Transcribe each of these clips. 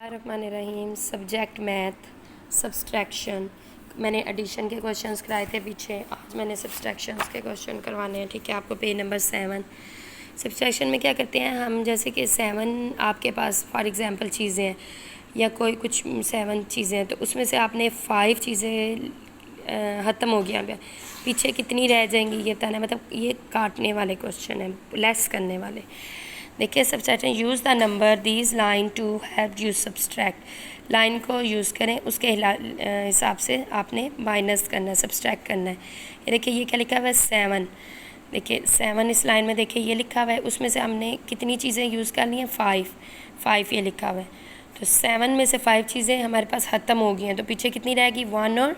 रहीम subject math subtraction. मैंने addition के questions कराए थे पीछे, आज मैंने सब्सट्रैक्शंस के क्वेश्चन करवाने हैं। ठीक है, आपको पेज नंबर 7। सब्सट्रैक्शन में क्या करते हैं हम, जैसे कि 7 आपके पास फॉर एग्जांपल चीज़ें हैं या कोई कुछ 7 चीज़ें हैं, तो उसमें से आपने 5 चीज़ें ख़त्म हो गया, पीछे कितनी रह जाएंगी ये बताना, मतलब ये काटने वाले क्वेश्चन हैं, लेस करने वाले। देखिए subtraction, use the number these line to help you subtract. Line को यूज़ करें, उसके हिसाब से आपने माइनस करना है, सब्सट्रैक्ट करना है। ये देखिए ये क्या लिखा हुआ है 7। देखिए 7 इस लाइन में देखिए ये लिखा हुआ है, उसमें से हमने कितनी चीज़ें यूज़ करनी है 5 ये लिखा हुआ है। तो 7 में से 5 चीज़ें हमारे पास ख़त्म हो गई हैं, तो पीछे कितनी रहेगी 1 और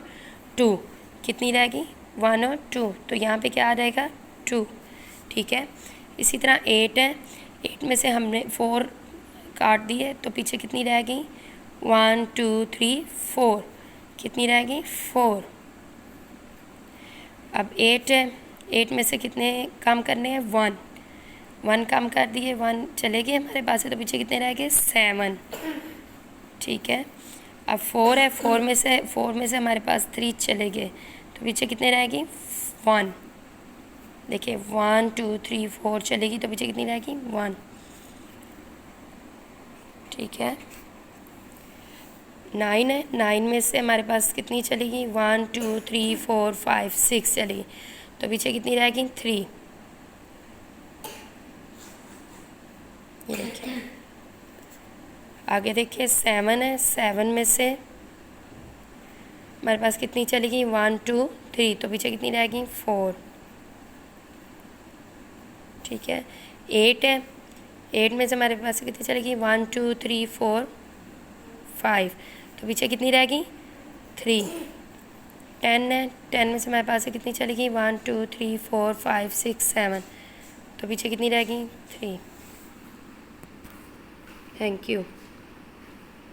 2। कितनी रहेगी 1 और 2, तो यहाँ पे क्या आ जाएगा 2। ठीक है, इसी तरह 8 है, 8 में से हमने 4 काट दिए, तो पीछे कितनी रहेगी 1 2 3 4। कितनी रहेगी 4। अब 8 है, 8 में से कितने कम करने हैं 1 कम कर दिए, 1 चले गए हमारे पास है, तो पीछे कितने रह गए 7। ठीक है, अब 4 है, 4 में से हमारे पास 3 चले गए, तो पीछे कितने रहेगी 1। देखिए 1 2 3 4 चलेगी, तो पीछे कितनी रहेगी 1। ठीक है, 9 है, 9 में से हमारे पास कितनी चलेगी 1 2 3 4 5 6 चलेगी, तो पीछे कितनी रहेगी 3। ये देखिए आगे देखिए 7 है, 7 में से हमारे पास कितनी चलेगी 1 2 3, तो पीछे कितनी रहेगी 4। ठीक है, 8 है, 8 में से हमारे पास कितनी चलेगी 1 2 3 4 5, तो पीछे कितनी रहेगी 3। 10 है, 10 में से हमारे पास कितनी चलेगी 1 2 3 4 5 6 7, तो पीछे कितनी रहेगी 3। Thank you.